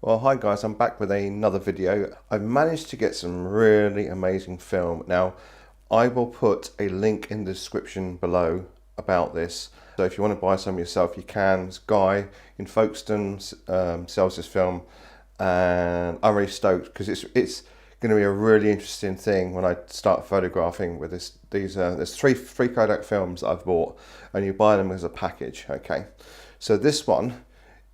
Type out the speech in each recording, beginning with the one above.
Well, hi guys, I'm back with another video. I've managed to get some really amazing film. Now, I will put a link in the description below about this. So if you want to buy some yourself, you can. This guy in Folkestone sells this film, and I'm really stoked because it's going to be a really interesting thing when I start photographing with this. There's three Kodak films that I've bought, and you buy them as a package. Okay, so this one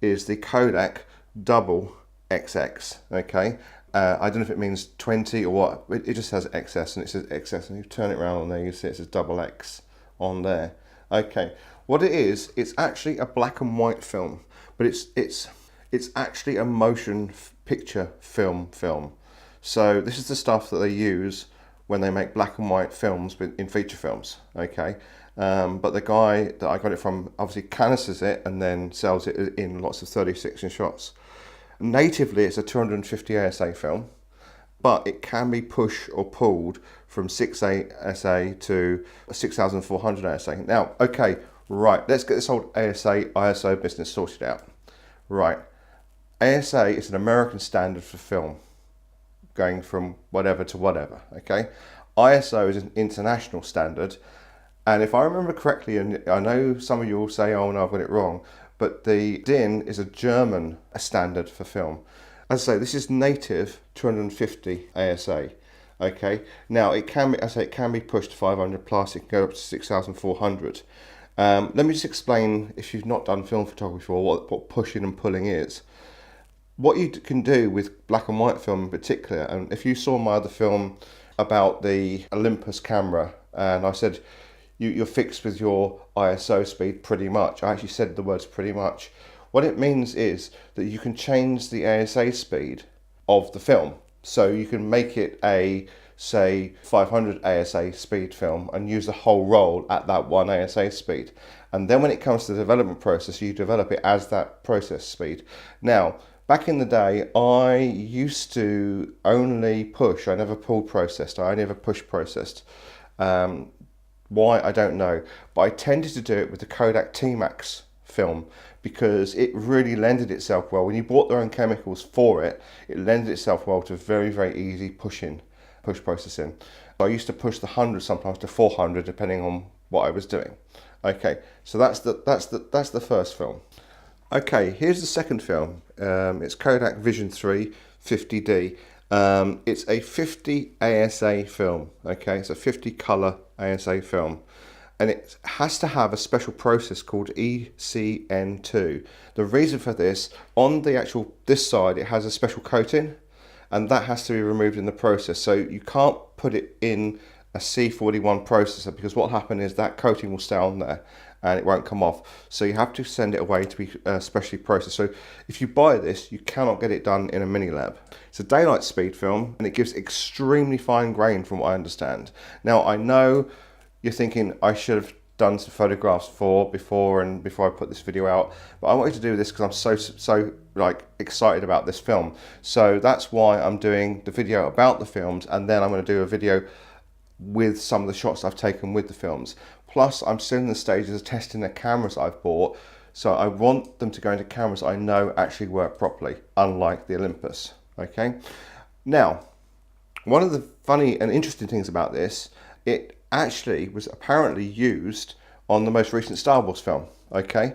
is the Kodak Double XX. Okay, I don't know if it means 20 or what. It just has XS, and it says XS, and you turn it around on there, you see it says double X on there. Okay, what it is, it's actually a black and white film, but it's actually a motion picture film. So this is the stuff that they use when they make black and white films in feature films. Okay, but the guy that I got it from obviously canisters it and then sells it in lots of 36 shots. Natively, it's a 250 ASA film, but it can be pushed or pulled from 6A ASA to 6400 ASA. Now, okay, right, let's get this whole ASA ISO business sorted out. Right, ASA is an American standard for film, going from whatever to whatever. Okay, ISO is an international standard, and if I remember correctly, and I know some of you will say, oh no, I've got it wrong, but the DIN is a German standard for film. As I say, this is native 250 ASA. Okay, now it can be, as I say, it can be pushed to 500 plus. It can go up to 6400. Let me just explain, if you've not done film photography before, what pushing and pulling is. What you can do with black and white film in particular, and if you saw my other film about the Olympus camera, and I said you're fixed with your ISO speed pretty much. I actually said the words pretty much. What it means is that you can change the ASA speed of the film. So you can make it a, say, 500 ASA speed film and use the whole roll at that one ASA speed. And then when it comes to the development process, you develop it as that process speed. Now, back in the day, I used to only push. I never pulled processed. I only ever push processed. Why, I don't know, but I tended to do it with the Kodak T-Max film because it really lended itself well. When you bought their own chemicals for it, it lended itself well to very, very easy push processing. So I used to push the 100 sometimes to 400 depending on what I was doing. Okay, so that's the first film. Okay, here's the second film. It's Kodak Vision 3 50D. It's a 50 ASA film. Okay, it's a 50 color ASA film, and it has to have a special process called ECN2. The reason for this, on the actual this side, it has a special coating, and that has to be removed in the process. So you can't put it in a C41 processor because what will happen is that coating will stay on there and it won't come off. So you have to send it away to be specially processed. So if you buy this, you cannot get it done in a mini lab. It's a daylight speed film and it gives extremely fine grain from what I understand. Now I know you're thinking I should have done some photographs before I put this video out, but I wanted to do this because I'm so like excited about this film. So that's why I'm doing the video about the films, and then I'm going to do a video with some of the shots I've taken with the films. Plus, I'm still in the stages of testing the cameras I've bought, so I want them to go into cameras I know actually work properly, unlike the Olympus. Okay. Now, one of the funny and interesting things about this, it actually was apparently used on the most recent Star Wars film. Okay,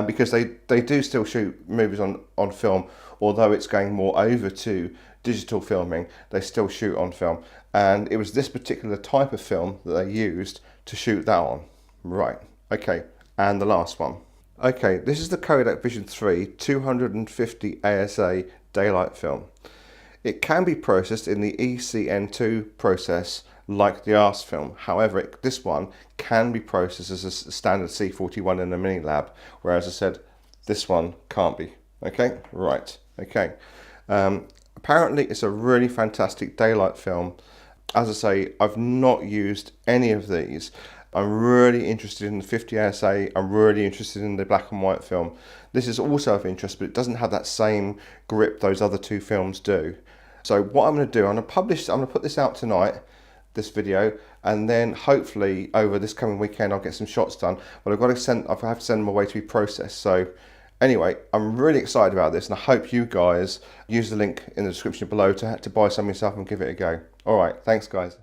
because they do still shoot movies on film, although it's going more over to digital filming. They still shoot on film, and it was this particular type of film that they used to shoot that on. Right, okay, and the last one. Okay, this is the Kodak Vision 3 250 ASA daylight film. It can be processed in the ECN2 process like the ARS film. However, this one can be processed as a standard C41 in a mini lab, whereas I said this one can't be. Okay, right, okay. Apparently it's a really fantastic daylight film. As I say, I've not used any of these. I'm really interested in the 50 ASA. I'm really interested in the black and white film. This is also of interest, but it doesn't have that same grip those other two films do. So what I'm going to do, I'm going to put this out tonight, this video, and then hopefully over this coming weekend I'll get some shots done. But I have to send them away to be processed. So Anyway, I'm really excited about this, and I hope you guys use the link in the description below to buy some yourself and give it a go. All right, thanks guys.